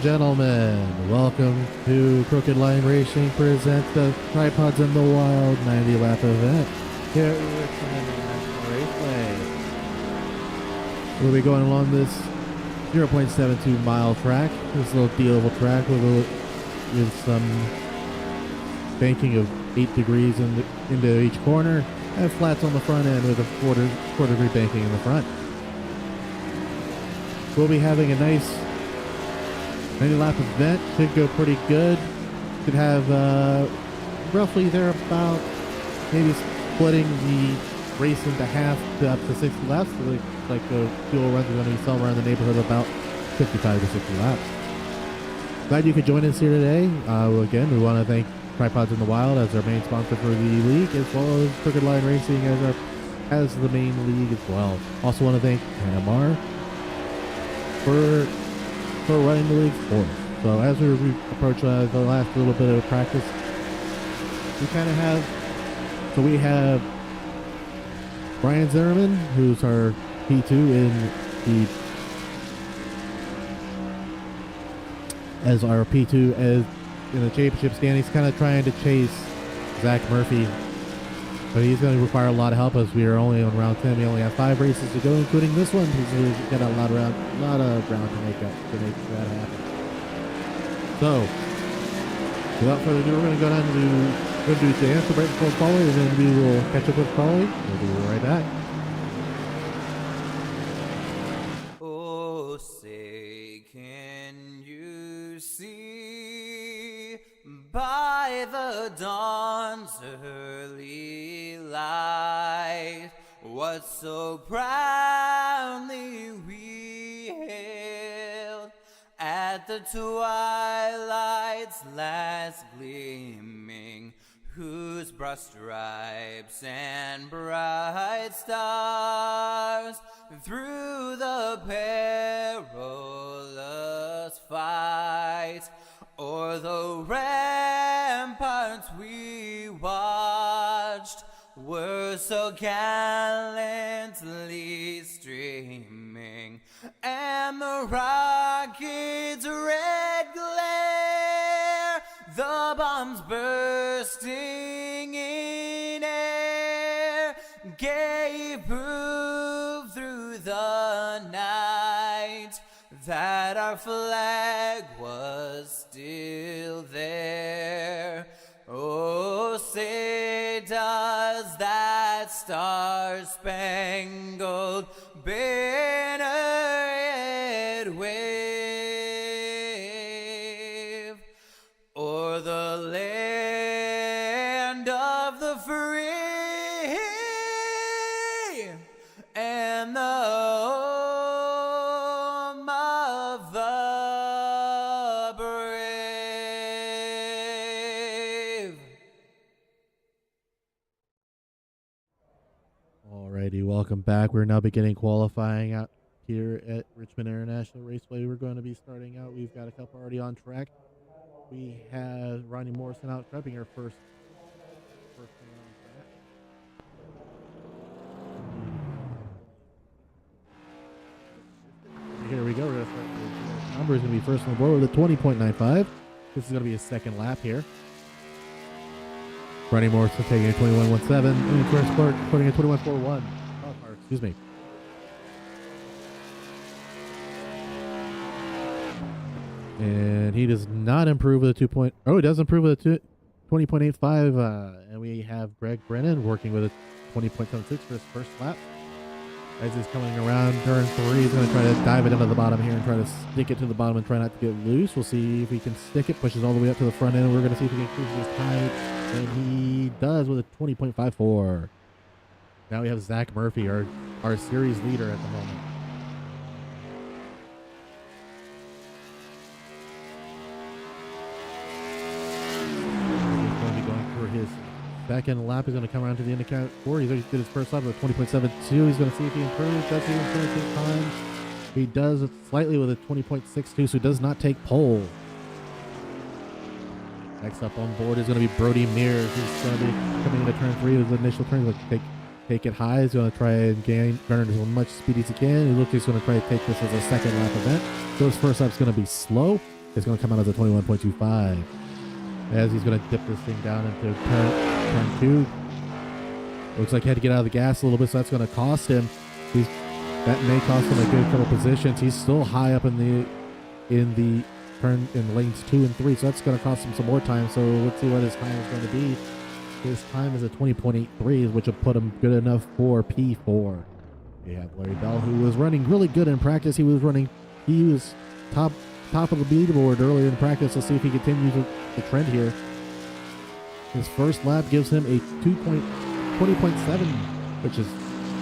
gentlemen, welcome to Crooked Line Racing presents the Tripods in the Wild 90 lap event here at Richmond International Raceway. We'll be going along this 0.72 mile track, this little D-level track with some banking of 8 degrees into each corner and flats on the front end with a quarter degree banking in the front. We'll be having a nice 90 lap event. Should go pretty good. Could have roughly there about maybe splitting the race into half to up to 60 laps. So like the fuel runs are going to be somewhere in the neighborhood of about 55 to 60 laps. Glad you could join us here today. Again, we want to thank Tripods in the Wild as our main sponsor for the league, as well as Crooked Line Racing as the main league as well. Also want to thank Panamar for running the league for us. So as we approach the last little bit of practice, we have Brian Zimmerman, who's our P2 in the championship standings, kind of trying to chase Zach Murphy, but he's going to require a lot of help as we are only on round 10. We only have 5 races to go, including this one, because we've got a lot of ground to make that happen. So, without further ado, we're going to go down to do dance right before quality, and then we will catch up with quality. We'll be right back. Oh, say, can you see by the dawn's early light what so proudly we hailed at the twilight's last gleaming, whose broad stripes and bright stars through the perilous fight o'er the ramparts we watched were so gallantly streaming, and the rocket's red glare, the bombs bursting in air, gave proof through the night that our flag was still there. Oh, say does that star-spangled banner yet wave o'er the land of the free and the home of the brave. Alrighty, welcome back. We're now beginning qualifying out here at Richmond International Raceway. We're going to be starting out. We've got a couple already on track. We have Ronnie Morrison out prepping her first one on track. Here we go. We're going to start. The number is going to be first on the board with a 20.95. This is going to be a second lap here. Ronnie Morrison taking a 21.17 and Chris Clark putting a 21.41. Excuse me. And he does not improve with a 2. He does improve with a 20.85. And we have Greg Brennan working with a 20.76 for his first lap. As he's coming around turn 3, he's going to try to dive it into the bottom here and try to stick it to the bottom and try not to get loose. We'll see if he can stick it. Pushes all the way up to the front end. We're going to see if he can increase his height. And he does with a 20.54. Now we have Zach Murphy, our series leader at the moment. He's going to be going for his second lap. He's going to come around to the end of count 4. He's already did his first lap with a 20.72. He's going to see if he improves. Does he improve his time? He does it slightly with a 20.62, so he does not take pole. Next up on board is going to be Brody Mears. He's going to be coming into turn 3 with the initial turn. He's going to take it high. He's going to try and garner as much speed as he can. He looks like he's going to try to take this as a second lap event. So his first lap's going to be slow. It's going to come out as a 21.25. As he's going to dip this thing down into turn 2. Looks like he had to get out of the gas a little bit, so that's going to cost him. That may cost him a good couple positions. He's still high up in the turn in lanes 2 and 3, so that's going to cost him some more time. So let's see what his time is going to be. His time is a 20.83, which will put him good enough for P4. We have Larry Bell, who was running really good in practice. He was top of the leaderboard earlier in practice. Let's see if he continues the trend here. His first lap gives him a 20.7, which is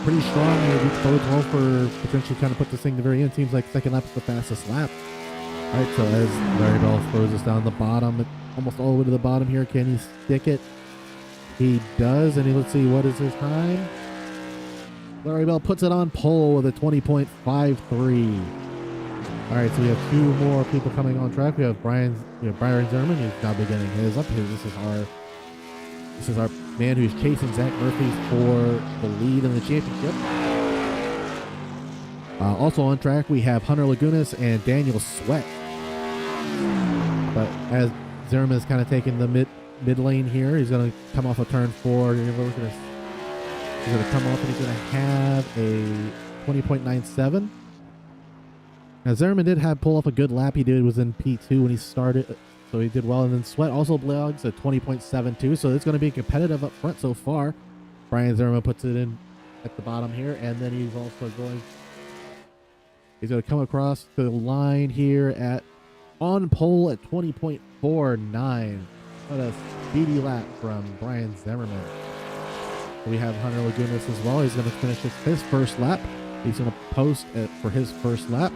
pretty strong. It bodes well for potentially kind of put this thing to the very end. Seems like second lap is the fastest lap. All right, so as Larry Bell throws us down the bottom, almost all the way to the bottom here, can he stick it? He does, and let's see, what is his time? Larry Bell puts it on pole with a 20.53. All right, so we have 2 more people coming on track. We have Brian Zimmerman, who's now beginning his up here. This is our man who's chasing Zach Murphy for the lead in the championship. Also on track, we have Hunter Lagunas and Daniel Sweat. But as Zimmerman is kind of taking the mid lane here, he's going to come off a turn 4. He's going to come off and he's going to have a 20.97. Now Zimmerman did pull off a good lap. He was in P2 when he started, so he did well. And then Sweat also blogs a 20.72, so it's going to be competitive up front so far. Brian Zimmerman puts it in at the bottom here, and then he's also going to come across the line here on pole at 20.49. What a speedy lap from Brian Zimmerman. We have Hunter Lagunas as well. He's going to finish his first lap. He's going to post for his first lap.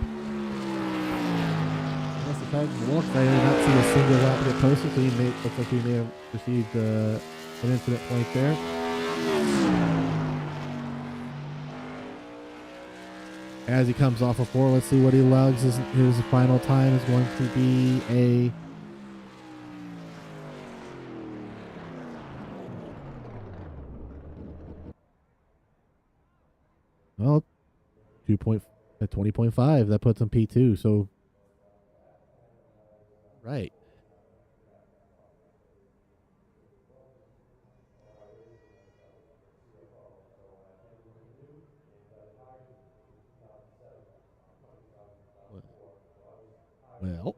Unless the tag walks, I did not see a single lap get posted, so looks like he may have received an incident point there. As he comes off of 4, let's see what he lugs. His final time is going to be a 20.5. That puts him P2. So, right. Well,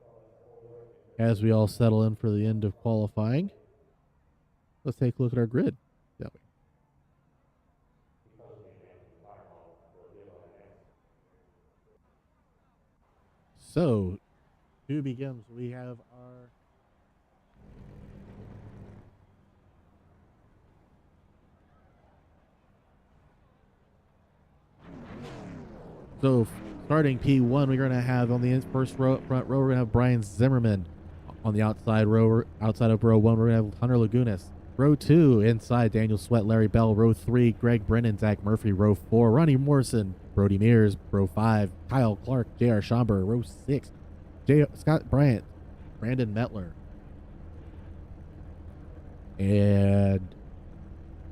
as we all settle in for the end of qualifying, let's take a look at our grid. So, who begins? We have our starting P1, we're going to have on the front row, we're going to have Brian Zimmerman. On the outside of row 1, we're going to have Hunter Lagunas. Row 2, inside, Daniel Sweat, Larry Bell. Row 3, Greg Brennan, Zach Murphy. Row 4, Ronnie Morrison, Brody Mears. Row 5, Kyle Clark, J.R. Schomburg. Row 6, Scott Bryant, Brandon Metler. And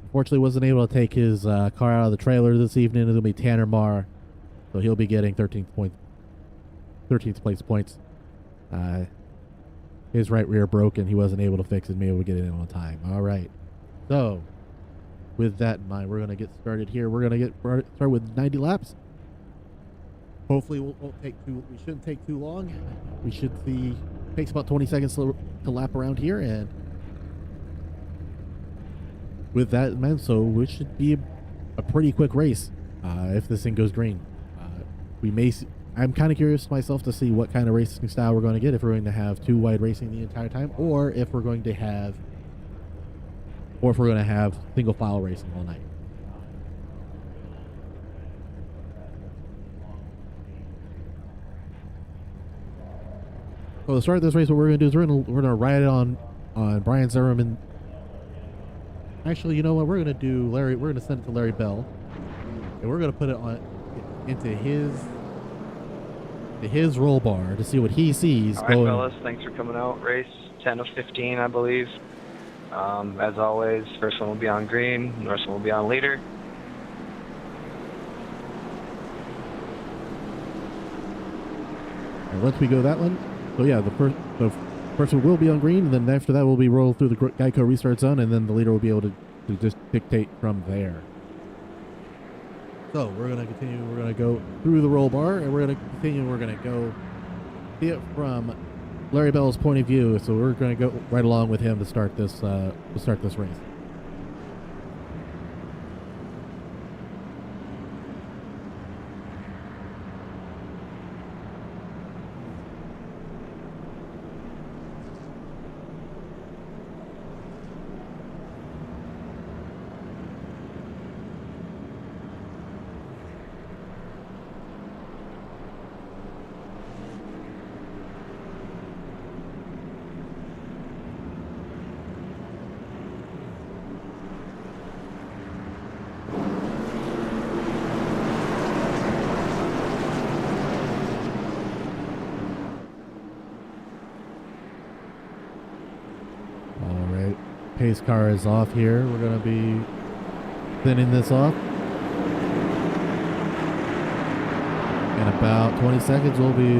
unfortunately wasn't able to take his car out of the trailer this evening. It'll be Tanner Marr. So he'll be getting 13th place points. His right rear broke and he wasn't able to fix it. Maybe we'll get it in on time. All right. So with that in mind, we're going to get started here. We're going to get started with 90 laps. Hopefully we shouldn't take too long. We should see, takes about 20 seconds to lap around here. And with that in mind, so it should be a pretty quick race if this thing goes green. I'm kind of curious myself to see what kind of racing style we're going to get, if we're going to have 2 wide racing the entire time, or if we're going to have single file racing all night. So to start this race, what we're going to do is we're going to ride it on Brian Zimmerman. Actually, you know what? We're going to do Larry. We're going to send it to Larry Bell, and we're going to put it into his roll bar to see what he sees. All right, fellas, thanks for coming out. Race 10 of 15, I believe. As always, first one will be on green, next one will be on leader. And once we go that one, So yeah, the first one will be on green, and then after that we'll be roll through the Geico restart zone, and then the leader will be able to just dictate from there. So we're gonna continue. We're gonna go through the roll bar, and we're gonna continue. We're gonna go see it from Larry Bell's point of view. So we're gonna go right along with him to start this race. Pace car is off here. We're going to be thinning this off. In about 20 seconds, we'll be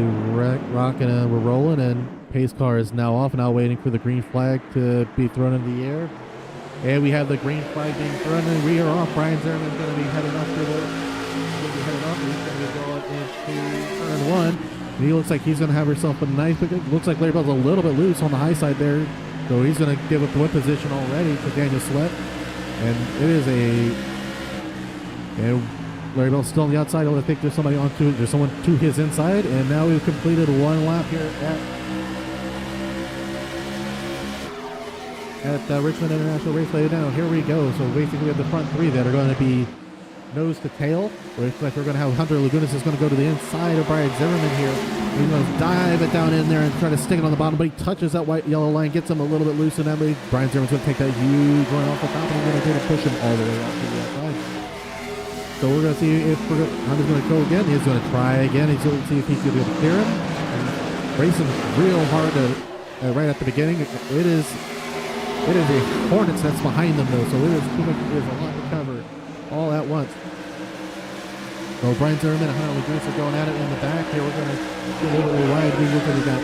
rocking and we're rolling, and pace car is now off, now waiting for the green flag to be thrown in the air. And we have the green flag being thrown, and we are off. Brian Zimmerman's going to be heading off to the... He's going to be going into turn one. And he looks like he's going to have himself a nice... But it looks like Larry Bell's a little bit loose on the high side there. So he's going to give up the whip position already to Daniel Sweat. And it is and Larry Bell's still on the outside. I think there's someone to his inside. And now we've completed one lap here at Richmond International Raceway. Now here we go. So basically we have the front three that are going to be nose to tail. Looks like we're going to have Hunter Lagunas is going to go to the inside of Brian Zimmerman here. He's going to dive it down in there and try to stick it on the bottom, but he touches that white yellow line, gets him a little bit loose, and that way Brian Zimmerman's going to take that huge line off the top, and he's going to try to push him all the way out to the outside. So we're going to see if Hunter's going to go again. He's going to try again. He's going to see if he's going to be able to clear him. And racing real hard right at the beginning. It is a Hornets that's behind them though, so it is a lot to cover all at once. So Brian Zimmerman and Hunter Lagunas are going at it in the back. Here we're going to get a little bit wide. We look at we got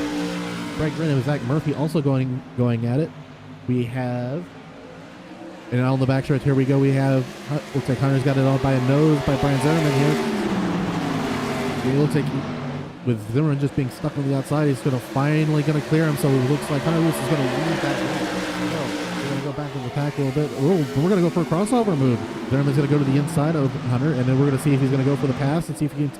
Greg Grin and Zach Murphy also going at it. We have, and on the back stretch here we go. We have, looks like Hunter's got it all by a nose by Brian Zimmerman here. It looks like with Zimmerman just being stuck on the outside, he's going to finally clear him. So it looks like Hunter Lewis is going to lose that. We're going to go back in the pack a little bit. We're going to go for a crossover move. Zimmerman's going to go to the inside of Hunter, and then we're going to see if he's going to go for the pass and see if he can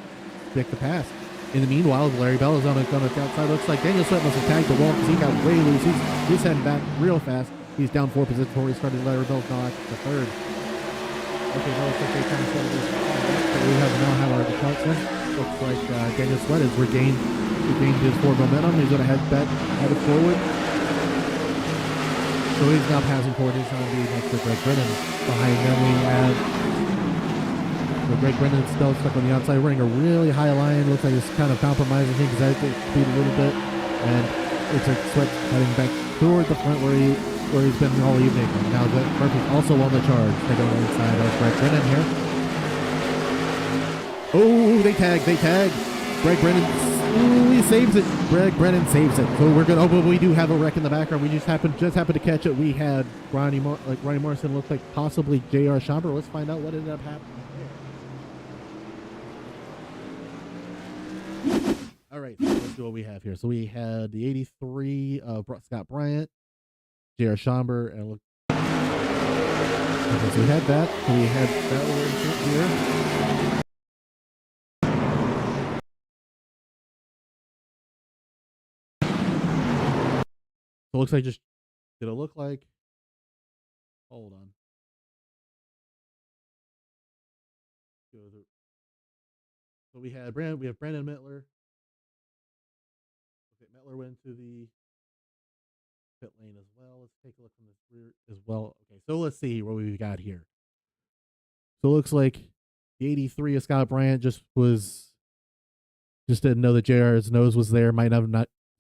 pick the pass. In the meanwhile, Larry Bell is on the outside. Looks like Daniel Sweat must have tagged the wall because he got way loose. He's heading back real fast. He's down 4 positions before he started. Larry Bell's now at the third. Okay, well, looks like they kind of started this. We now have our depart set. Looks like Daniel Sweat has regained his forward momentum. He's going to head forward. So he's now passing forward. He's going to be next to Greg Brennan. Behind them we have Greg Brennan still stuck on the outside, running a really high line. Looks like it's kind of compromising him because I think speed a little bit. And it's like Sweat heading back toward the front where he's been all evening. And now Murphy's also on the charge. They go inside of Greg Brennan here. Oh, they tag. Greg Brennan. Ooh, he saves it. Greg Brennan saves it. So we're good. Oh, but we do have a wreck in the background. We just happened to catch it. We had Ronnie Morrison looked like possibly J.R. Schomburg. Let's find out what ended up happening here. All right, let's see what we have here. So we had the 83 of Scott Bryant, J.R. Schomburg, and look. Okay, so we had that. So we had that over here. So it looks like did it look like, hold on. So we have Brandon Mittler. Okay, Mittler went to the pit lane as well. Let's take a look from the rear as well. Okay, so let's see what we've got here. So it looks like the 83 of Scott Bryant just didn't know that JR's nose was there.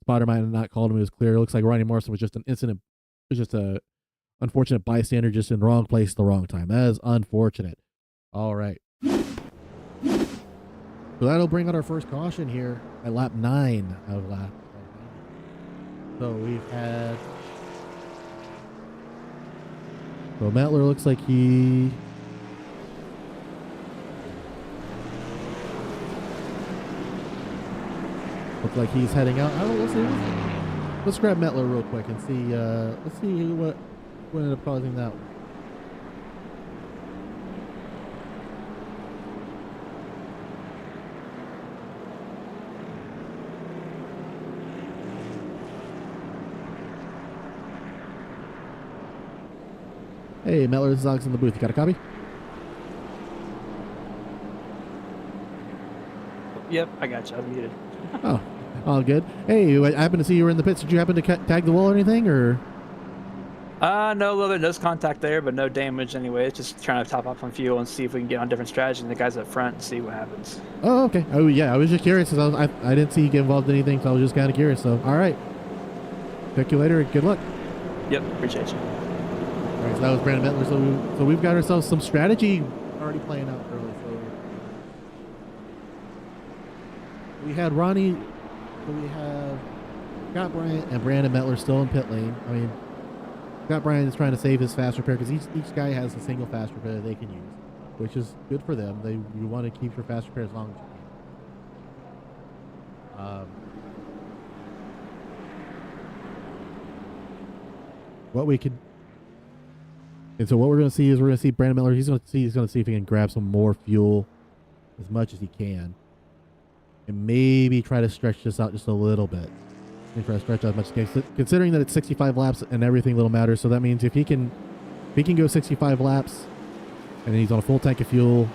Spotter might have not called him. It was clear. It looks like Ronnie Morrison was just an incident. It was just a unfortunate bystander, just in the wrong place, the wrong time. That is unfortunate. All right. So that'll bring out our first caution here at lap 9 of lap. So we've had. So Mettler looks like he. Looks like he's heading out. Let's see. Let's grab Mettler real quick and see. Let's see what ended up causing that one. Hey, Mettler, this is Alex in the booth. You got a copy? Yep, I got you. I'm muted. Oh, all good. Hey, I happen to see you were in the pits. Did you happen to tag the wall or anything, or? No, a little bit nose contact there, but no damage anyway. It's just trying to top off on fuel and see if we can get on different strategy and the guys up front and see what happens. Oh, okay. Oh, yeah. I was just curious because I didn't see you get involved in anything, so I was just kind of curious. So, all right. Talk to you later. Good luck. Yep, appreciate you. All right, so that was Brandon Mettler. So we've got ourselves some strategy already playing out early. So we had Ronnie. So we have Scott Bryant and Brandon Mettler still in pit lane. I mean, Scott Bryant is trying to save his fast repair because each guy has a single fast repair that they can use, which is good for them. You want to keep your fast repair as long as you can. What we could. And so what we're going to see is Brandon Mettler. He's going to see if he can grab some more fuel as much as he can. And maybe try to stretch this out just a little bit. And try to stretch out as much as he can. Considering that it's 65 laps and everything little matters. So that means if he can go 65 laps and he's on a full tank of fuel,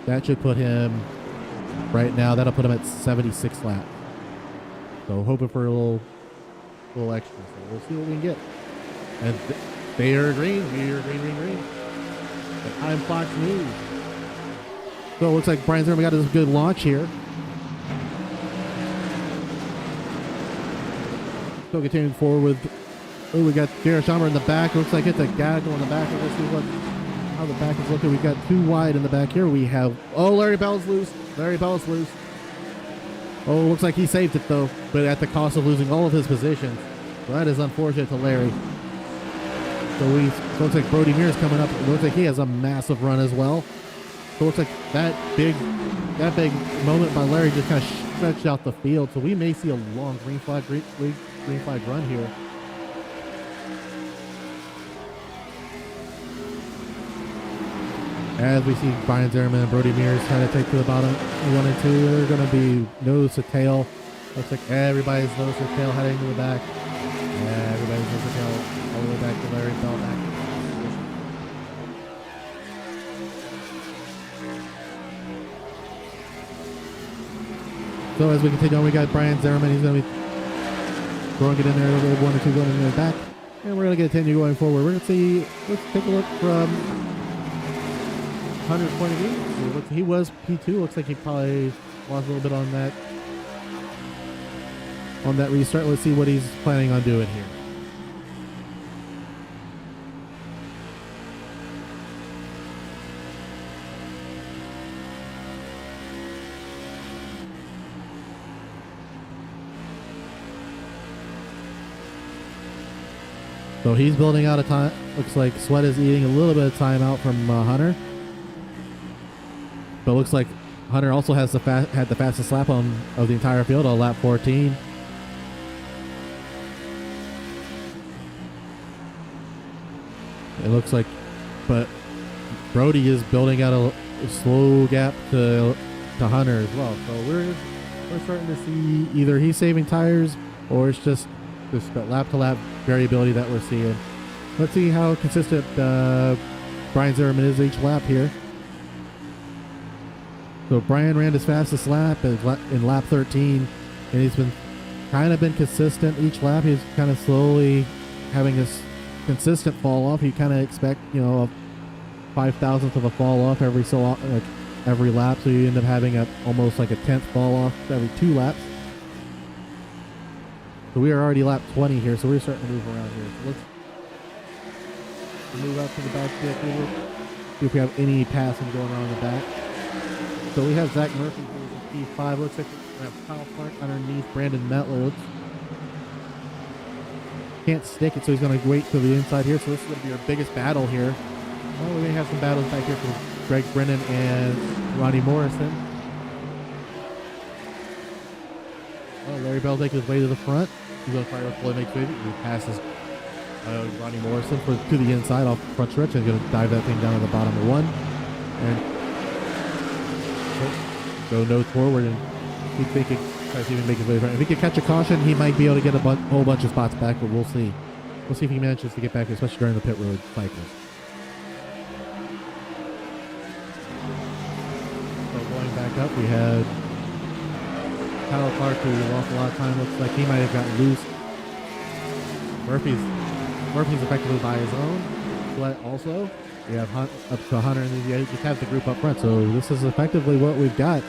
that should put him right now. That'll put him at 76 laps. So hoping for a little extra. So we'll see what we can get. And they are green. We are green. The time clock moves. So it looks like Brian Zimmerman got his good launch here. So continuing forward with, we got Garrett Schommer in the back. Looks like it's a Gaggle in the back. Let's see how the back is looking. We've got too wide in the back here. We have, Larry Bell's loose. Oh, looks like he saved it though, but at the cost of losing all of his positions. So that is unfortunate to Larry. So it looks like Brody Mears coming up. It looks like he has a massive run as well. So it looks like that big moment by Larry just kind of stretched out the field. So we may see a long green flag run here. As we see Brian Zimmerman and Brody Mears trying to take to the bottom 1 and 2. They're going to be nose to tail. Looks like everybody's nose to tail heading to the back. Yeah, everybody's nose to tail. All the way back to Larry Bell back. So as we continue on, we got Brian Zimmerman. He's going to be throwing it in there. We have 1 or 2 going in the back. And we're going to continue going forward. We're going to see, let's take a look from Hunter's point of view. He was P2. Looks like he probably lost a little bit on that restart. Let's see what he's planning on doing here. So he's building out a time. Looks like Sweat is eating a little bit of time out from Hunter. But looks like Hunter also has had the fastest lap of the entire field on lap 14. It looks like, but Brody is building out a slow gap to Hunter as well. So we're starting to see either he's saving tires or it's just this lap to lap variability that we're seeing. Let's see how consistent Brian Zimmerman is each lap here. So Brian ran his fastest lap in lap 13, and he's been consistent each lap. He's kind of slowly having this consistent fall off. You kind of expect, a 5,000th of a fall off every lap, so you end up having almost like a 10th fall off every 2 laps. So we are already lap 20 here, so we're starting to move around here. So let's move out to the back see if we have any passing going on in the back. So we have Zach Murphy who's in P5. Looks like we have Kyle Clark underneath Brandon Mettler. can't stick it, so he's going to wait to the inside here. So this is going to be our biggest battle here. Well, we may have some battles back here from Greg Brennan and Ronnie Morrison. Oh, Larry Bell taking his way to the front. He's going to fire with Floyd McFadden. He passes Ronnie Morrison to the inside off the front stretch and going to dive that thing down to the bottom of one. And go nose forward and see if he can try to even make his way front. If he can catch a caution, he might be able to get a whole bunch of spots back, but we'll see. We'll see if he manages to get back, especially during the pit road cycle. So going back up, we had Kyle Clark, who lost a lot of time. Looks like he might have gotten loose. Murphy's effectively by his own. But also, we have up to Hunter, and then you just have the group up front. So this is effectively what we've got.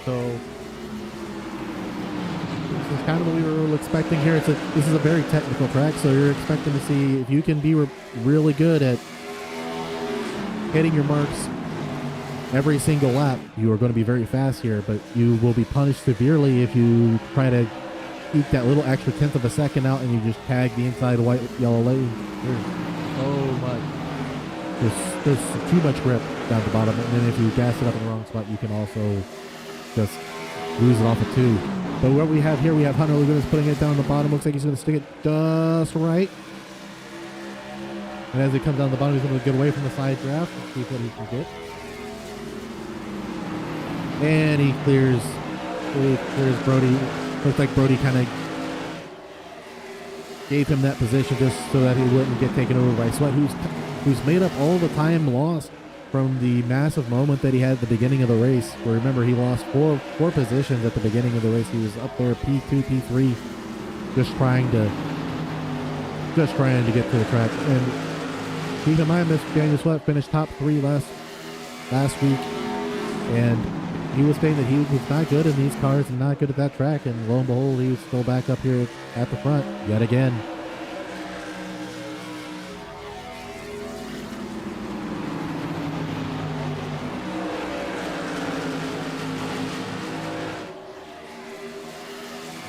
So this is kind of what we were expecting here. This is a very technical track, so you're expecting to see if you can be really good at hitting your marks every single lap. You are going to be very fast here, but you will be punished severely if you try to eke that little extra tenth of a second out and you just tag the inside white yellow lane. There's so much. There's too much grip down the bottom, and then if you gas it up in the wrong spot, you can also just lose it off of two. But what we have here, we have Hunter Laguna putting it down the bottom. Looks like he's going to stick it just right. And as he comes down the bottom, he's going to get away from the side draft. Let's see what he can get. And he clears Brody. Looks like Brody kind of gave him that position just so that he wouldn't get taken over by Sweat, who's made up all the time lost from the massive moment that he had at the beginning of the race. Where remember, he lost four positions at the beginning of the race. He was up there P2, P3, just trying to get to the track. And keep in mind, Mr. Daniel Sweat finished top 3 last week, and he was saying that he was not good in these cars and not good at that track, and lo and behold, he was still back up here at the front yet again.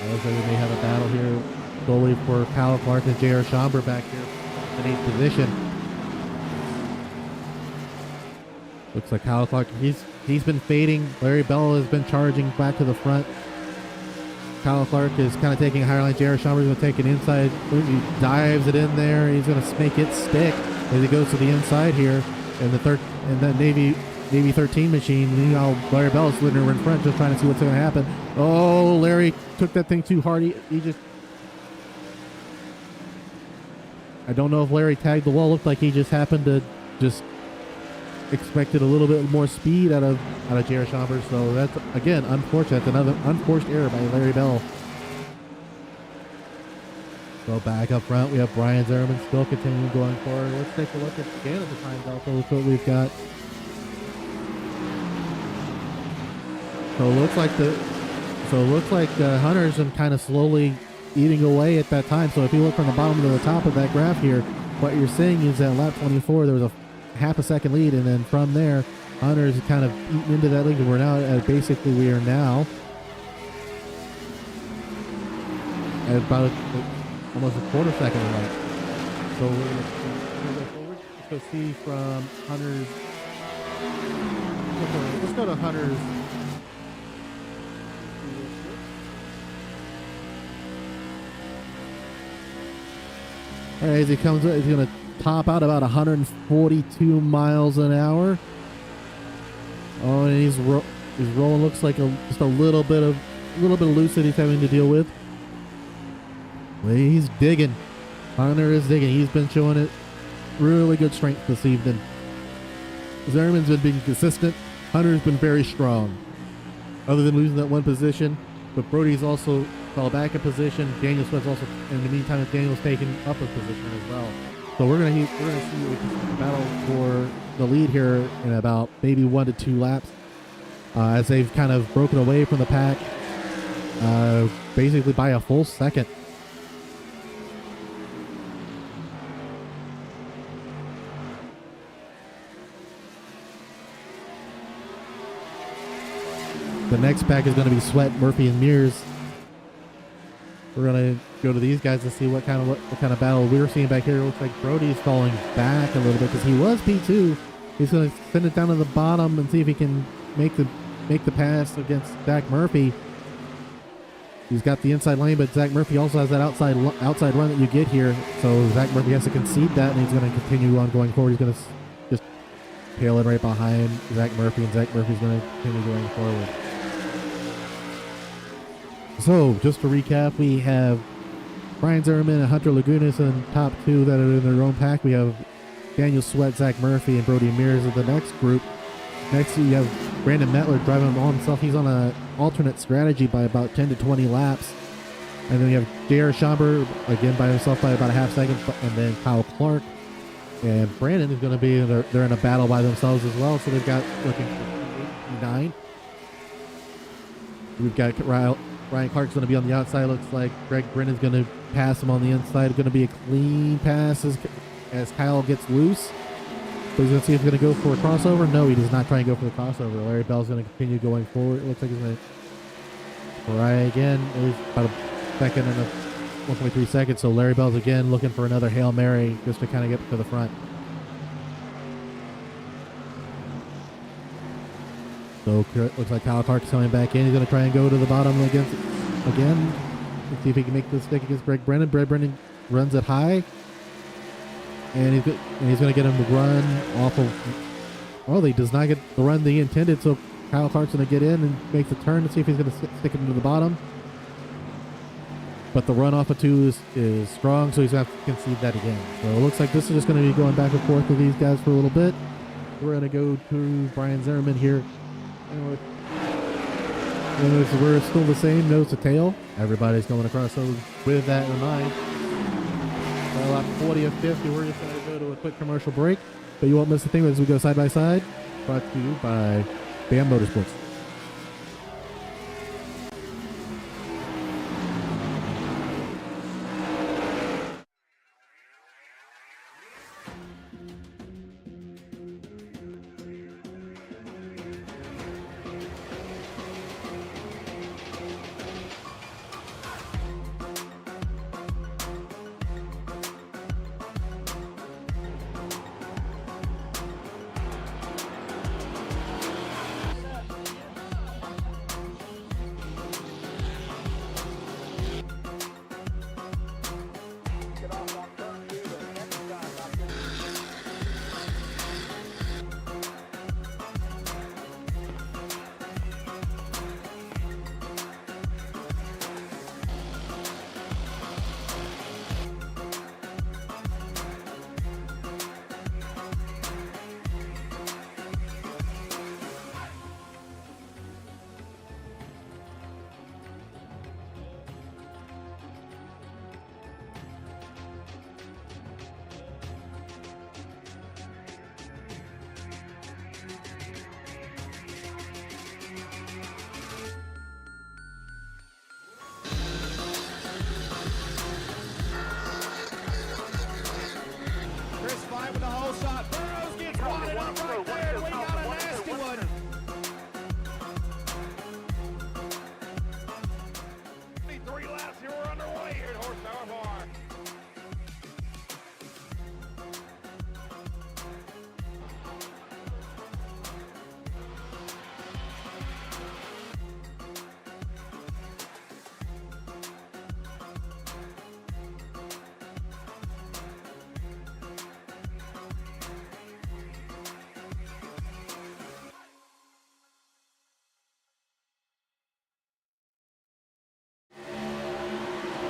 Looks like we may have a battle here solely for Kyle Clark and J.R. Schomburg back here in 8th position. Looks like Kyle Clark, he's been fading. Larry Bell has been charging back to the front. Kyle Clark is kind of taking a higher line. J.R. Schomburg is going to take it inside. He dives it in there. He's going to make it stick as he goes to the inside here. And that Navy 13 machine. Meanwhile, Larry Bell is sitting in front, just trying to see what's going to happen. Oh, Larry took that thing too hard. He just. I don't know if Larry tagged the wall. Looked like he just happened to just expected a little bit more speed out of J.R. Schomburg. So that's again unfortunate. That's another unforced error by Larry Bell. So back up front, we have Brian Zimmerman still continuing going forward. Let's take a look at Canada times also. Look what we've got. So it looks like Hunter's been kind of slowly eating away at that time. So if you look from the bottom to the top of that graph here, what you're seeing is that lap 24 there was a half a second lead, and then from there Hunter's kind of eaten into that lead. We're now at we are now at about almost a quarter second away. So we're going to go forward. Let's go see from Hunter's. Let's go to Hunter's. All right, as he comes up, he's going to top out about 142 miles an hour. Oh, and he's rolling. Looks like just a little bit of loose that he's having to deal with. Well, he's digging. Hunter is digging. He's been showing it really good strength this evening. Zimmerman's been being consistent. Hunter's been very strong, other than losing that one position. But Brody's also fell back a position. Daniel Sweat's also, in the meantime, Daniel's taken up a position as well. So we're gonna see a battle for the lead here in about maybe 1 to 2 laps, as they've kind of broken away from the pack, basically by a full second. The next pack is going to be Sweat, Murphy, and Mears. We're gonna go to these guys to see what kind of battle we were seeing back here. It looks like Brody's falling back a little bit because he was P2. He's gonna send it down to the bottom and see if he can make the pass against Zach Murphy. He's got the inside lane, but Zach Murphy also has that outside run that you get here. So Zach Murphy has to concede that, and he's going to continue on going forward. He's going to just tail in right behind Zach Murphy, and Zach Murphy's going to continue going forward. So just to recap, we have Brian Zimmerman and Hunter Lagunas in top two that are in their own pack. We have Daniel Sweat, Zach Murphy, and Brody Mears in the next group. Next, you have Brandon Mettler driving all himself. He's on an alternate strategy by about 10 to 20 laps. And then you have J.R. Schomburg, again by himself by about a half second. And then Kyle Clark and Brandon is going to be, they're in a battle by themselves as well. So they've got looking for 9. We've got Ryan Clark's going to be on the outside. Looks like Greg Brennan's going to pass him on the inside. It's going to be a clean pass as Kyle gets loose. So he's going to see if he's going to go for a crossover. No, he does not try and go for the crossover. Larry Bell's going to continue going forward. It looks like he's going to try again. It was about a second and 1.3 seconds. So Larry Bell's again looking for another Hail Mary just to kind of get to the front. So looks like Kyle Clark's coming back in. He's going to try and go to the bottom again. Let's see if he can make the stick against Greg Brennan. Greg Brennan runs it high. And he's going to get him to run off of... Oh, he does not get the run they intended, so Kyle Clark's going to get in and make the turn to see if he's going to stick him to the bottom. But the run off of 2 is strong, so he's going to have to concede that again. So it looks like this is just going to be going back and forth with these guys for a little bit. We're going to go to Brian Zimmerman here. And we're still the same, nose to tail. Everybody's going across, so with that in mind... Lap 40 of 50, we're just going to go to a quick commercial break, but you won't miss a thing as we go side by side. Brought to you by BAM Motorsports.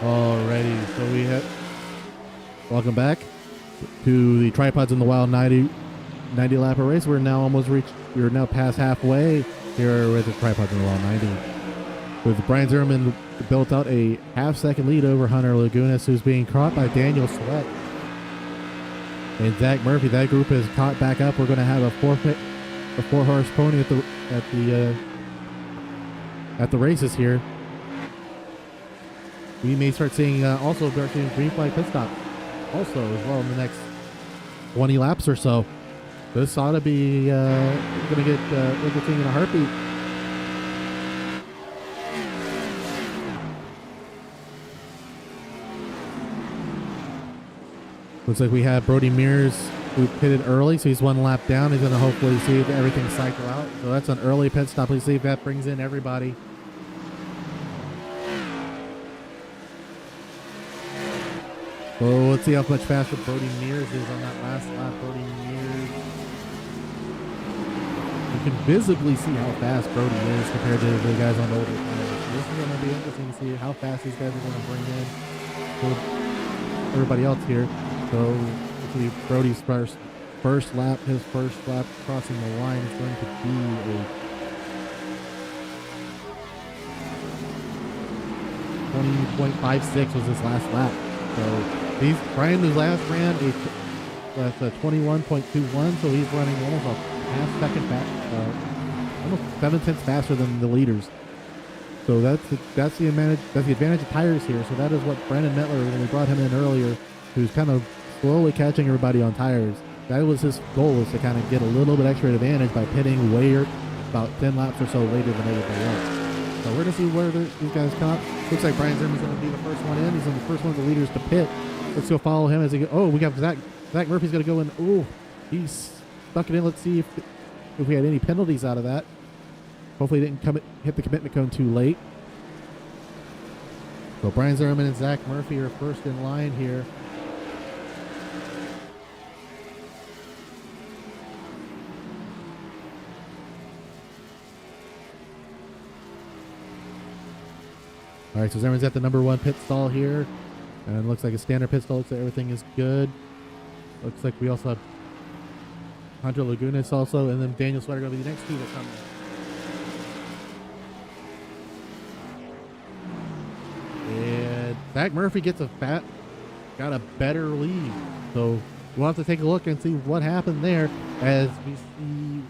Alrighty, so we have... Welcome back to the Tripods in the Wild 90 lapper race. We're now past halfway here with the Tripods in the Wild 90. With Brian Zimmerman built out a half-second lead over Hunter Lagunas, who's being caught by Daniel Sweat. And Zach Murphy, that group is caught back up. We're going to have a four-horse pony at the races here. We may start seeing green flag pit stop also as well in the next 20 laps or so. This ought to be going to get everything in a heartbeat. Looks like we have Brody Mears, who pitted early, so he's 1 lap down. He's going to hopefully see if everything cycle out. So that's an early pit stop. Let's see if that brings in everybody. So let's see how much faster Brody Mears is on that last lap. Brody Mears. You can visibly see how fast Brody is compared to the guys on the older tires. So this is going to be interesting to see how fast these guys are going to bring in everybody else here. So actually Brody's first lap, his first lap crossing the line is going to be a 20.56 was his last lap. So Brian who's last ran a 21.21, so he's running almost a half second fast, almost 7 tenths faster than the leaders. So that's the advantage of tires here. So that is what Brandon Mettler, when we brought him in earlier, who's kind of slowly catching everybody on tires. That was his goal, was to kind of get a little bit extra advantage by pitting way about 10 laps or so later than everybody else. So we're going to see where these guys come up. Looks like Brian Zimmerman's going to be the first one in. He's the first one of the leaders to pit. Let's go follow him as he go. Oh, we got Zach Murphy's going to go in. Oh, he's stuck it in. Let's see if we had any penalties out of that. Hopefully he didn't hit the commitment cone too late. So Brian Zimmerman and Zach Murphy are first in line here. All right, so Zimmerman's at the number 1 pit stall here. And it looks like a standard pit stall. Looks like everything is good. Looks like we also have Hunter Lagunas also, and then Daniel Sweater going to be the next 2 that come in. And Zach Murphy got a better lead. So we'll have to take a look and see what happened there, as we see,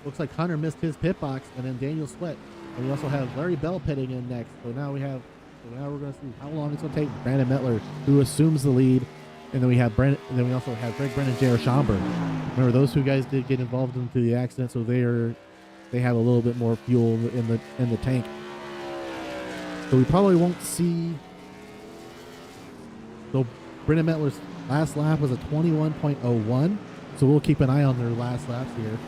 looks like Hunter missed his pit box, and then Daniel Sweat. And we also have Larry Bell pitting in next. So now we're going to see how long it's going to take Brandon Mettler, who assumes the lead. And then we also have Greg Brennan and J.R. Schomburg. Remember, those 2 guys did get involved into the accident, so they have a little bit more fuel in the tank. So we probably won't see. So Brennan Mettler's last lap was a 21.01. So we'll keep an eye on their last laps here.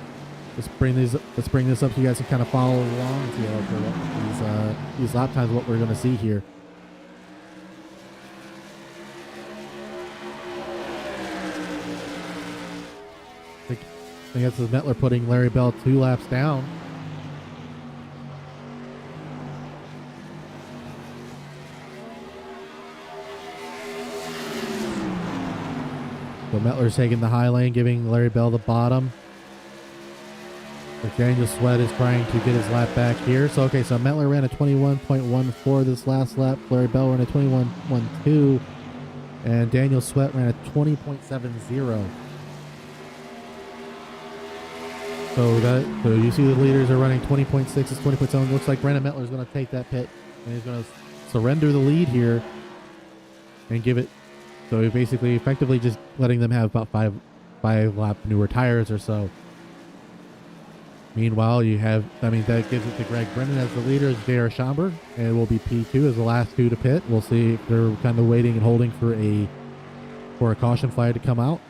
Let's bring this up so you guys can kind of follow along and see how these lap times, what we're going to see here. I think that's Mettler putting Larry Bell 2 laps down. So Mettler's taking the high lane, giving Larry Bell the bottom. But Daniel Sweat is trying to get his lap back here. So, okay, so Mettler ran a 21.14 this last lap. Larry Bell ran a 21.12. And Daniel Sweat ran a 20.70. So you see the leaders are running 20.6, it's 20.7. Looks like Brandon Mettler is going to take that pit, and he's going to surrender the lead here and give it. So he's basically effectively just letting them have about five lap newer tires or so. Meanwhile, that gives it to Greg Brennan as the leader, as J.R. Schomburg, and it will be P2 as the last 2 to pit. We'll see if they're kind of waiting and holding for a caution flag to come out.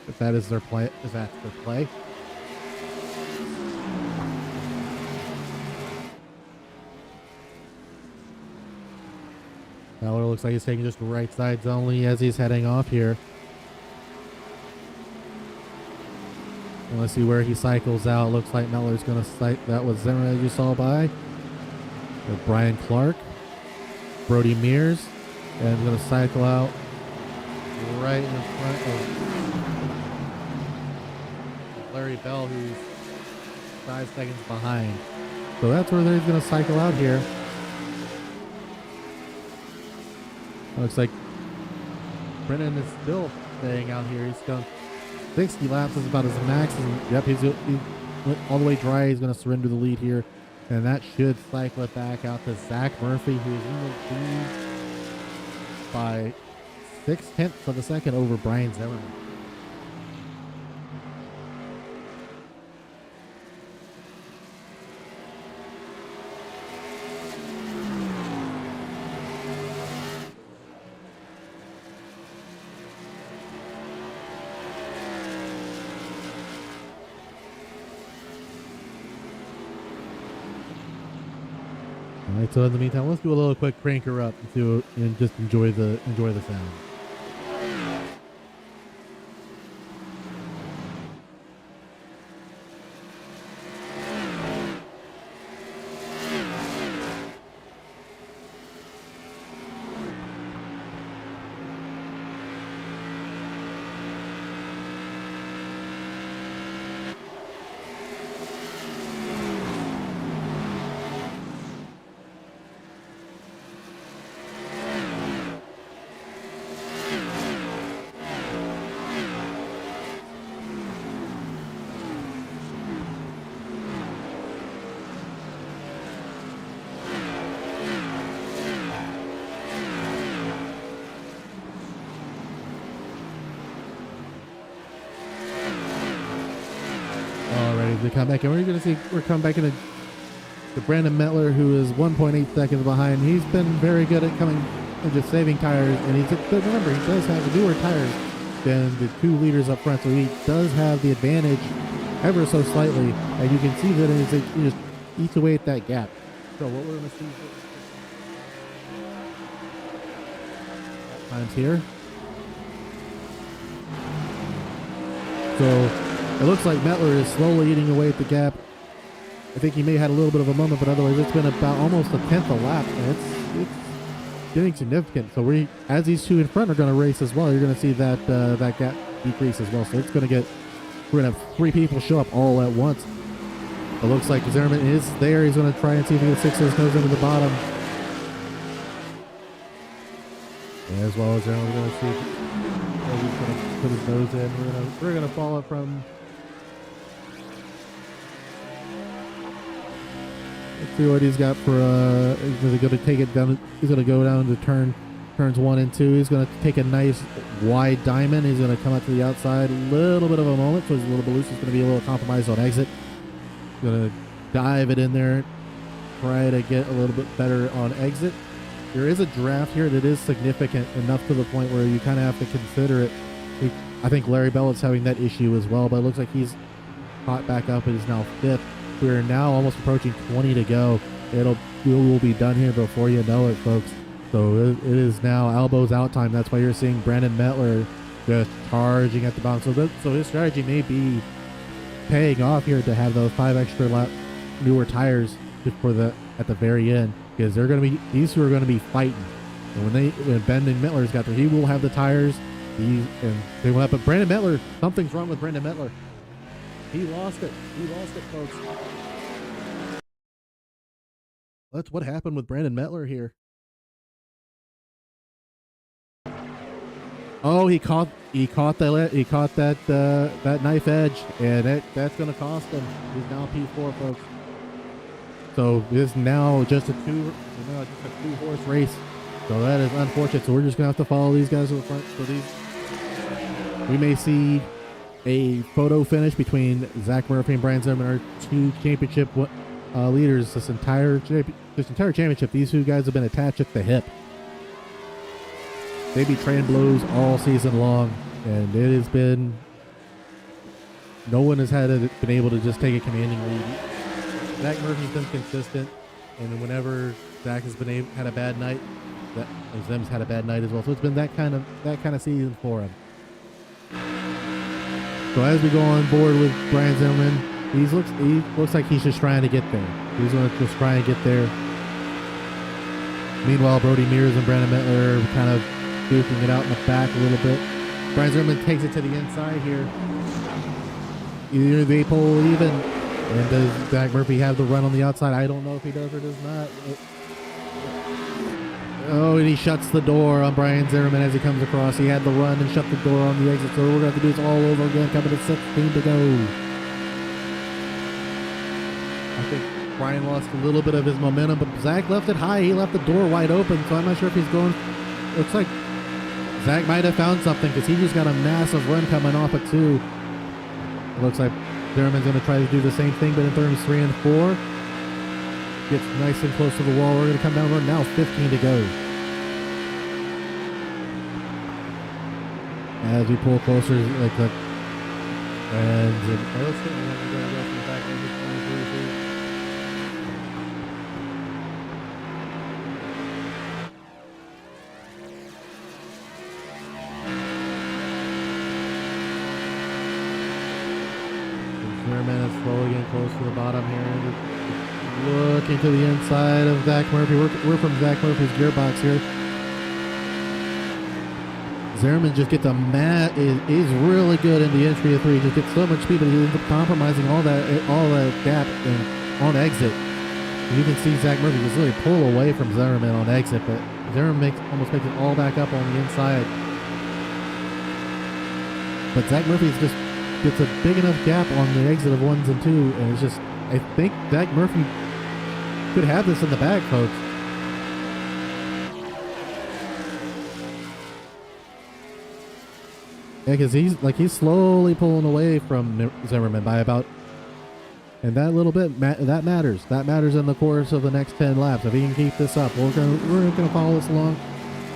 If that is their play, Now it looks like he's taking just right sides only as he's heading off here. And let's see where he cycles out. Looks like Mettler's going to cycle. That was Zimmerman, as you saw by. With Brian Clark, Brody Mears, and going to cycle out right in front of Larry Bell, who's 5 seconds behind. So that's where he's going to cycle out here. Looks like Brennan is still staying out here. He's done 60 laps, is about his max. And yep, he went all the way dry. He's going to surrender the lead here. And that should cycle it back out to Zach Murphy, who is in the lead by 0.6 of a second over Brian Zimmerman. All right, so in the meantime, let's do a little quick cranker up and just enjoy the sound. Alrighty, we come back, and we're coming back into the Brandon Mettler, who is 1.8 seconds behind. He's been very good at coming and just saving tires, and remember, he does have the newer tires than the 2 leaders up front, so he does have the advantage ever so slightly, and you can see that he just eats away at that gap. So what we're going to see times here. So it looks like Mettler is slowly eating away at the gap. I think he may have had a little bit of a moment, but otherwise it's been about almost a tenth a lap, and it's getting significant. So as these 2 in front are going to race as well, you're going to see that that gap decrease as well. So we're going to have 3 people show up all at once. It looks like Zimmerman is there. He's going to try and see if he can stick his nose into the bottom. As well as Zimmerman, we're going to see if he's going to put his nose in. We're going to follow it from. Let's see what he's got for. He's going to take it down. He's going to go down to turns 1 and 2. He's going to take a nice wide diamond. He's going to come out to the outside. A little bit of a moment, so he's a little bit loose. He's going to be a little compromised on exit. He's going to dive it in there. Try to get a little bit better on exit. There is a draft here that is significant enough to the point where you kind of have to consider it. I think Larry Bellett's having that issue as well, but it looks like he's caught back up and is now 5th. We're now almost approaching 20 to go. We will be done here before you know it, folks. So it is now elbows out time. That's why you're seeing Brandon Mettler just charging at the bottom. So his strategy may be paying off here to have those 5 extra lap newer tires at the very end, because these 2 are going to be fighting. And when Brandon Mettler's got there, he will have the tires. They will have, but Brandon Mettler, something's wrong with Brandon Mettler. He lost it. He lost it, folks. That's what happened with Brandon Mettler here. Oh, he caught that knife edge, and that's going to cost him. He's now P4, folks. So this is now just a 2-horse race. So that is unfortunate. So we're just going to have to follow these guys to the front. So we may see a photo finish between Zach Murphy and Brian Zimmerman, our 2 championship leaders this entire championship. These 2 guys have been attached at the hip. They be trading blows all season long, and it has been no one has been able to just take a commanding lead. Zach Murphy's been consistent, and whenever Zach has had a bad night, Zim's had a bad night as well. So it's been that kind of season for him. So as we go on board with Brian Zimmerman, he looks like he's just trying to get there. He's going to just try and get there. Meanwhile, Brody Mears and Brandon Mettler are kind of duking it out in the back a little bit. Brian Zimmerman takes it to the inside here. Either they pull even, and does Zach Murphy have the run on the outside? I don't know if he does or does not. Oh, and he shuts the door on Brian Zimmerman as he comes across. He had the run and shut the door on the exit, so we're going to have to do this all over again, coming to 16 to go. I think Brian lost a little bit of his momentum, but Zach left it high. He left the door wide open, so I'm not sure if he's going. Looks like Zach might have found something, because he just got a massive run coming off at 2. It looks like Zimmerman's going to try to do the same thing, but in turns 3 and 4. Gets nice and close to the wall. We're going to come down. We're now 15 to go. As we pull closer, let's see. We're going to go from the back end of 23 here. Zimmerman is slowly getting close to the bottom here. Looking to the inside of Zach Murphy. We're from Zach Murphy's gearbox here. Zimmerman just gets is really good in the entry of 3. Just gets so much speed, but he ends up compromising all that gap on exit. You can see Zach Murphy just really pull away from Zimmerman on exit, but Zimmerman almost makes it all back up on the inside. But Zach Murphy just gets a big enough gap on the exit of 1s and 2, and it's just, I think Zach Murphy could have this in the bag, folks. Yeah, because he's slowly pulling away from Zimmerman by about, and that little bit that matters. That matters in the course of the next 10 laps. If he can keep this up, we're gonna follow this along.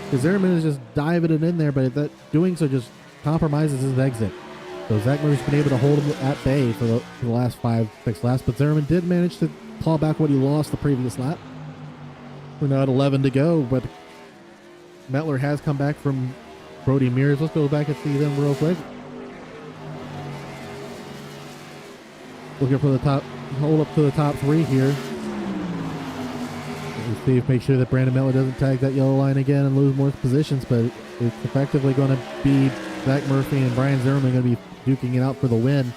Because Zimmerman is just diving it in there, but doing so just compromises his exit. So Zach Murray's been able to hold him at bay for the last 5-6 laps, but Zimmerman did manage to claw back what he lost the previous lap. We're now at 11 to go, but Mettler has come back from Brody Mears. Let's go back and see them real quick. Looking for the top, hold up to the top 3 here. Let's see if make sure that Brandon Mettler doesn't tag that yellow line again and lose more positions, but it's effectively going to be Zach Murphy and Brian Zimmerman going to be duking it out for the win.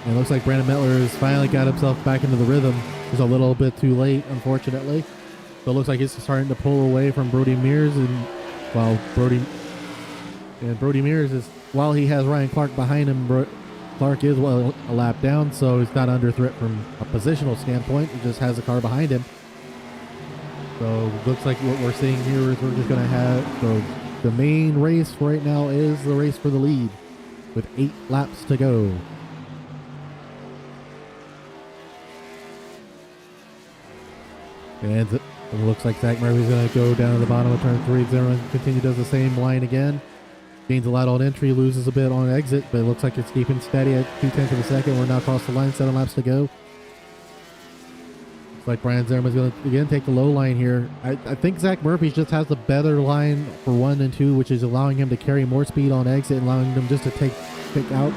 It looks like Brandon Mettler has finally got himself back into the rhythm. He's a little bit too late, unfortunately. So it looks like he's starting to pull away from Brody Mears, and while Brody Mears is, while he has Ryan Clark behind him, Clark is a lap down, so he's not under threat from a positional standpoint. He just has a car behind him. So looks like what we're seeing here is we're just going to have, so the main race right now is the race for the lead with 8 laps to go. And it looks like Zach Murphy's going to go down to the bottom of turn 3. Zimmerman does the same line again. Gains a lot on entry, loses a bit on exit, but it looks like it's keeping steady at 0.2 of a second. We're now across the line, 7 laps to go. Looks like Brian Zimmerman's going to again take the low line here. I think Zach Murphy just has the better line for 1 and 2, which is allowing him to carry more speed on exit and allowing them just to take out.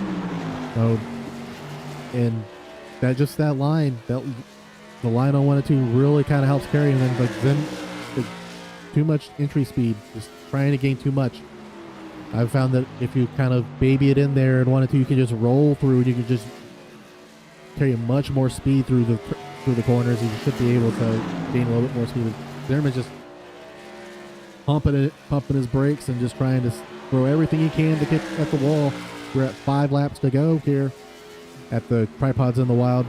So, and that line, the line on 1 and 2 really kind of helps carry, and then too much entry speed, just trying to gain too much. I've found that if you kind of baby it in there in 1 and 2, you can just roll through and you can just carry much more speed through the corners, and you should be able to gain a little bit more speed. Zimmerman's just pumping his brakes and just trying to throw everything he can to get at the wall. We're at 5 laps to go here at the Tripods in the Wild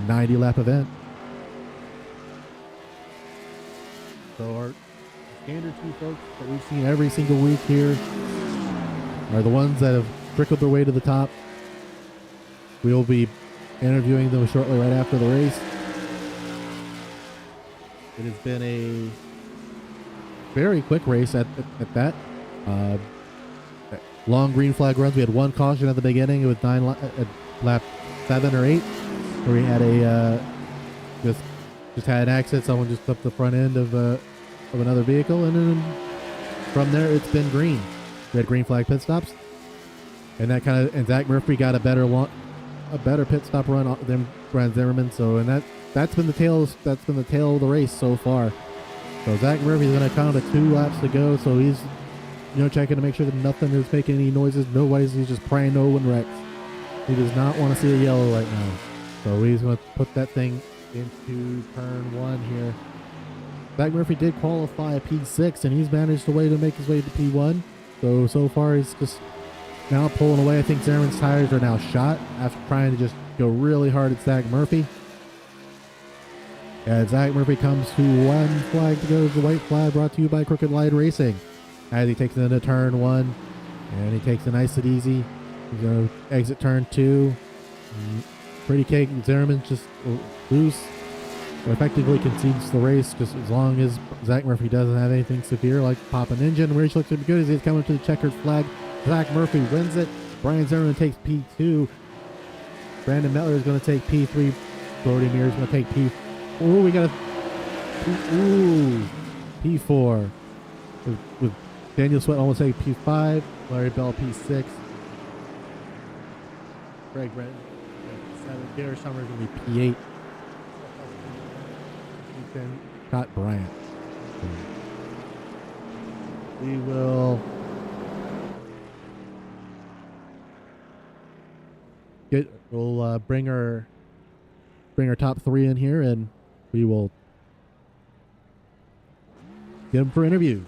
90 lap event. So our standard 2 folks that we've seen every single week here are the ones that have trickled their way to the top. We'll be interviewing them shortly right after the race. It has been a very quick race at that. Long green flag runs. We had 1 caution at the beginning with 9 at lap 7 or 8, where we had a just had an accident. Someone just flipped the front end of another vehicle, and then from there it's been green. We had green flag pit stops, and and Zach Murphy got a better pit stop run than Brian Zimmerman. So, and that's been the tail of the race so far. So Zach Murphy's going to count to 2 laps to go. So he's checking to make sure that nothing is making any noises. He's just praying no one wrecks. He does not want to see a yellow right now. So he's going to put that thing into turn 1 here. Zach Murphy did qualify a P6, and he's managed to make his way to P1. So far he's just now pulling away. I think Zimmerman's tires are now shot after trying to just go really hard at Zach Murphy. And Zach Murphy comes to 1 flag to go. The white flag brought to you by Crooked Line Racing. As he takes it into turn 1, and he takes it nice and easy. He's going to exit turn 2. Pretty cake. Zimmerman just loose. Effectively concedes the race just as long as Zach Murphy doesn't have anything severe like pop an engine. Rich looks pretty good as he's coming to the checkered flag. Zach Murphy wins it. Brian Zimmerman takes P2. Brandon Mettler is going to take P3. Brody Mears is going to take P4. We got P4. with Daniel Sweat almost saying P5, Larry Bell P6, Greg Brett P7, Garrett Summer is going to be P8, P10, Scott Bryant. We will we'll bring our top 3 in here, and we will get them for interviews.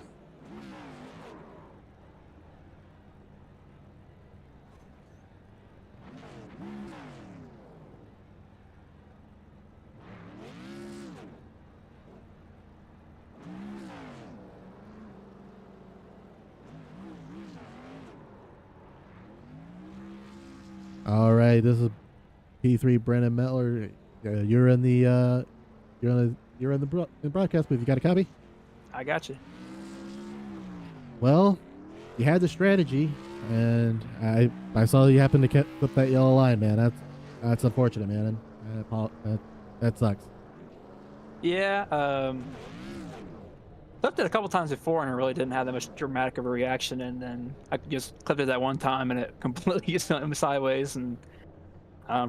All right, this is P3 Brandon Mettler. You're in the broadcast booth. You got a copy? I got you. Well, you had the strategy, and I saw you happened to flip that yellow line, man. That's unfortunate, man. That sucks. Yeah. Flipped it a couple times before, and it really didn't have that much dramatic of a reaction. And then I just clipped it that one time, and it completely went sideways. And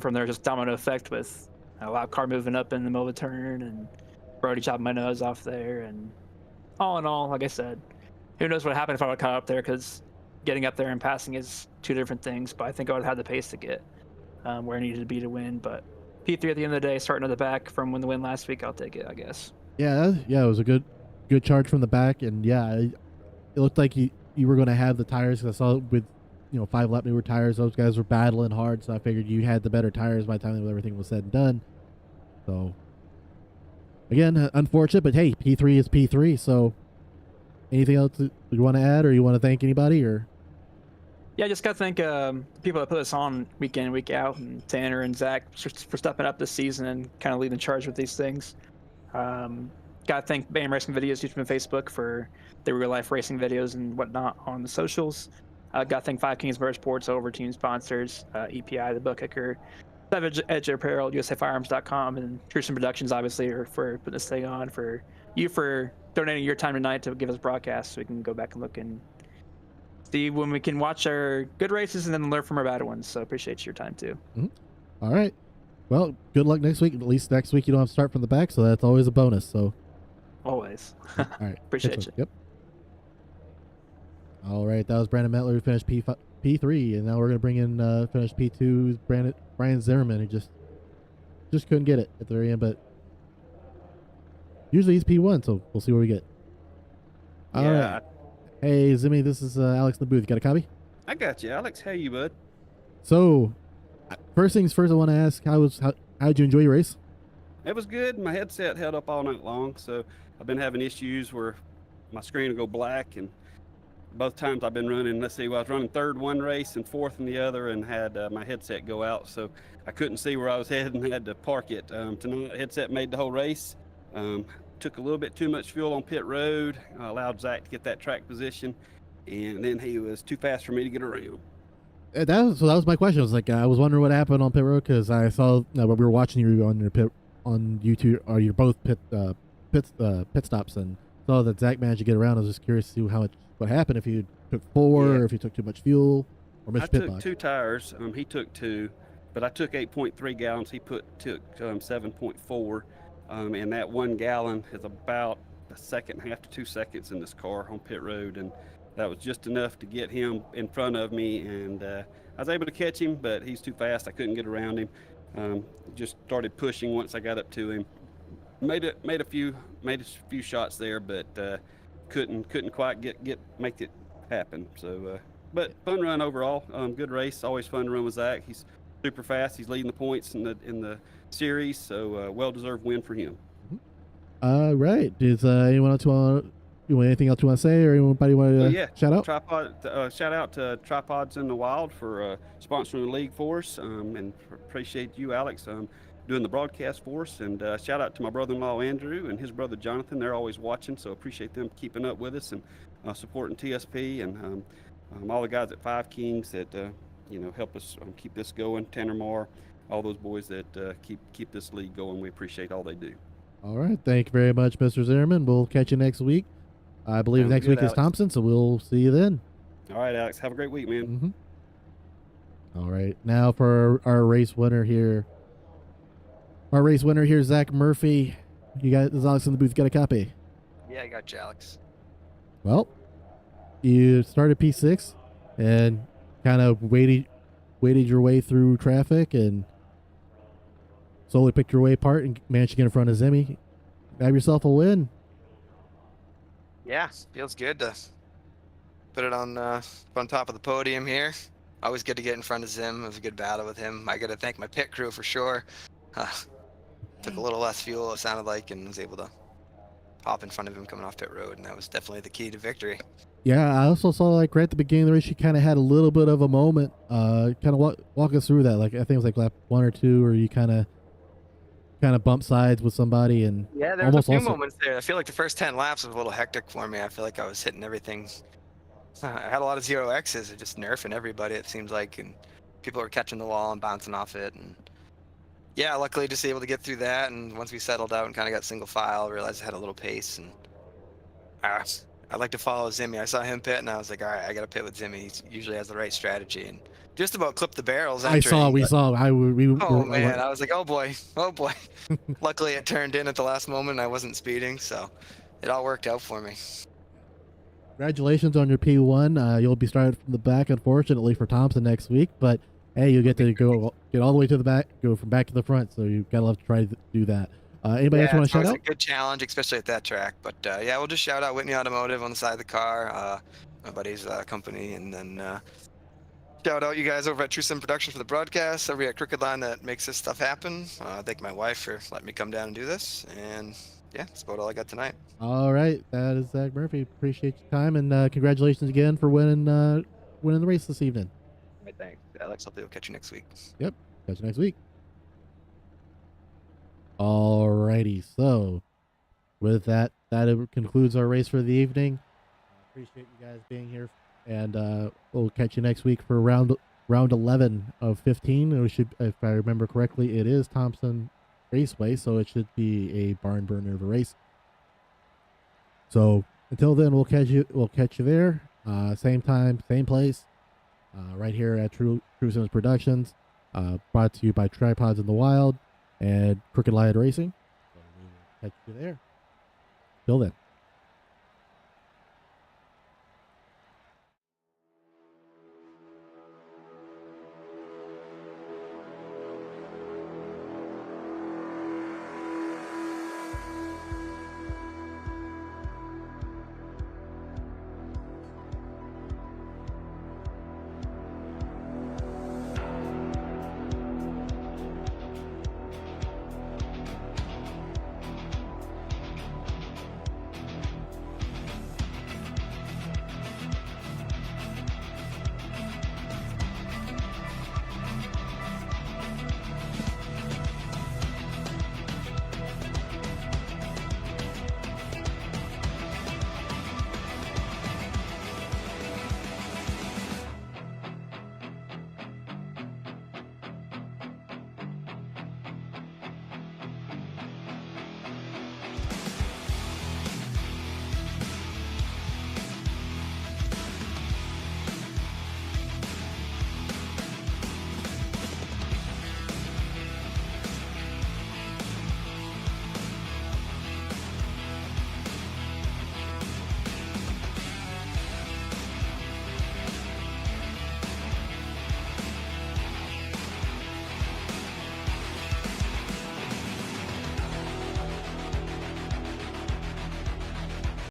from there, just domino effect with a loud car moving up in the middle of the turn, and Brody chopping my nose off there. And all in all, like I said, who knows what happened if I would caught up there, because getting up there and passing is 2 different things. But I think I would have had the pace to get where I needed to be to win. But P3 at the end of the day, starting at the back from when the win last week, I'll take it, I guess. Yeah, it was a good charge from the back, and it looked like you were going to have the tires. Cause I saw with 5 lap newer tires, those guys were battling hard, so I figured you had the better tires by the time everything was said and done. So again, unfortunate, but hey, P3 is P3. So anything else you want to add, or you want to thank anybody, or? Yeah, I just got to thank people that put us on week in, week out, and Tanner and Zach for stepping up this season and kind of leading the charge with these things. Got to thank BAM Racing Videos, YouTube and Facebook for the real life racing videos and whatnot on the socials. Got to thank 5 Kings Motorsports, over team sponsors, EPI, the Book Kicker, Savage Edge Apparel, USAFirearms.com, and Truson Productions, obviously, for putting this thing on, for you for donating your time tonight to give us broadcasts so we can go back and look and see when we can watch our good races and then learn from our bad ones. So appreciate your time too. Mm-hmm. All right. Well, good luck next week. At least next week you don't have to start from the back, so that's always a bonus. So always. All right. Appreciate you. Yep. All right. That was Brandon Mettler, who finished P3, and now we're going to bring in finished P2 Brian Zimmerman, who just couldn't get it at the very end, but usually he's P1, so we'll see what we get. All right. Hey, Zimmy, this is Alex in the booth. You got a copy? I got you, Alex. How you, bud? So, first things first, I want to ask, how did you enjoy your race? It was good. My headset held up all night long, so I've been having issues where my screen will go black, and both times I've been running, I was running 3rd one race and 4th in the other, and had my headset go out, so I couldn't see where I was headed and had to park it. Tonight, headset made the whole race. Took a little bit too much fuel on pit road, allowed Zach to get that track position, and then he was too fast for me to get around. That was my question. I was like, I was wondering what happened on pit road, because I saw when we were watching you on your pit on YouTube, or you're both pit stops, and saw that Zach managed to get around. I was just curious to see what happened, if you took 4 or if you took too much fuel or missed pit I took box. 2 tires. He took 2, but I took 8.3 gallons. He took 7.4. And that 1 gallon is about the second half to 2 seconds in this car on pit road, and that was just enough to get him in front of me, and I was able to catch him, but he's too fast. I couldn't get around him. Just started pushing once I got up to him. Made a few shots there, but couldn't quite make it happen. So, but fun run overall. Good race. Always fun to run with Zach. He's super fast. He's leading the points in the series, so well-deserved win for him. All right. Does anyone else anything else you want to say, or anybody want to shout out? Shout out to Tripods in the Wild for sponsoring the league for us, and appreciate you, Alex, doing the broadcast for us. And shout out to my brother-in-law Andrew and his brother Jonathan. They're always watching, so appreciate them keeping up with us and supporting TSP, and all the guys at 5 Kings that help us keep this going. Tanner Marr, all those boys that keep this league going. We appreciate all they do. All right. Thank you very much, Mr. Zimmerman. We'll catch you next week. I believe Sounds next good, week is Alex. Thompson, so we'll see you then. All right, Alex. Have a great week, man. All right, now for our race winner here. Our race winner here, Zach Murphy. You got this, Alex in the booth. Got a copy. Yeah, I got you, Alex. Well, you started P6 and kind of waded your way through traffic and slowly picked your way apart and managed to get in front of Zimmy. Grab yourself a win. Yeah, feels good to put it on top of the podium here. Always good to get in front of Zim. It was a good battle with him. I got to thank my pit crew for sure. Took a little less fuel, it sounded like, and was able to hop in front of him coming off pit road, and that was definitely the key to victory. Yeah, I also saw like right at the beginning of the race, you kind of had a little bit of a moment. Kind of walk us through that. Like I think it was like lap 1 or 2, or you kind of bump sides with somebody, and Yeah, there was a few moments there. I feel like the first 10 laps was a little hectic for me. I feel like I was hitting everything. I had a lot of 0Xs, just nerfing everybody, it seems like, and people were catching the wall and bouncing off it. And yeah, luckily just able to get through that. And once we settled out and kind of got single file, I realized I had a little pace. And I like to follow Zimmy. I saw him pit, and I was like, all right, I got to pit with Zimmy. He usually has the right strategy. And just about clipped the barrels. we saw. Oh man, I was like, oh boy. Luckily, it turned in at the last moment, and I wasn't speeding, so it all worked out for me. Congratulations on your P1. You'll be started from the back, unfortunately, for Thompson next week, but hey, you get to get all the way to the back, go from back to the front, so you gotta love to try to do that. Anybody else want to shout out? It's a good challenge, especially at that track. But yeah, we'll just shout out Whitney Automotive on the side of the car, my buddy's company, and then shout out you guys over at True Sim Production for the broadcast, everybody at Crooked Line that makes this stuff happen. Thank my wife for letting me come down and do this, and yeah, that's about all I got tonight. All right, that is Zach Murphy. Appreciate your time, and congratulations again for winning the race this evening. All right, thanks, Alex. I'll catch you next week. Yep, catch you next week. All righty, so with that concludes our race for the evening. Appreciate you guys being here, and we'll catch you next week for round 11 of 15. It should, if I remember correctly, it is Thompson Raceway, so it should be a barn burner of a race. So until then, we'll catch you there. Same time, same place, right here at True Sims Productions. Brought to you by Tripods in the Wild and Crooked Line Racing. So we will catch you there. Till then.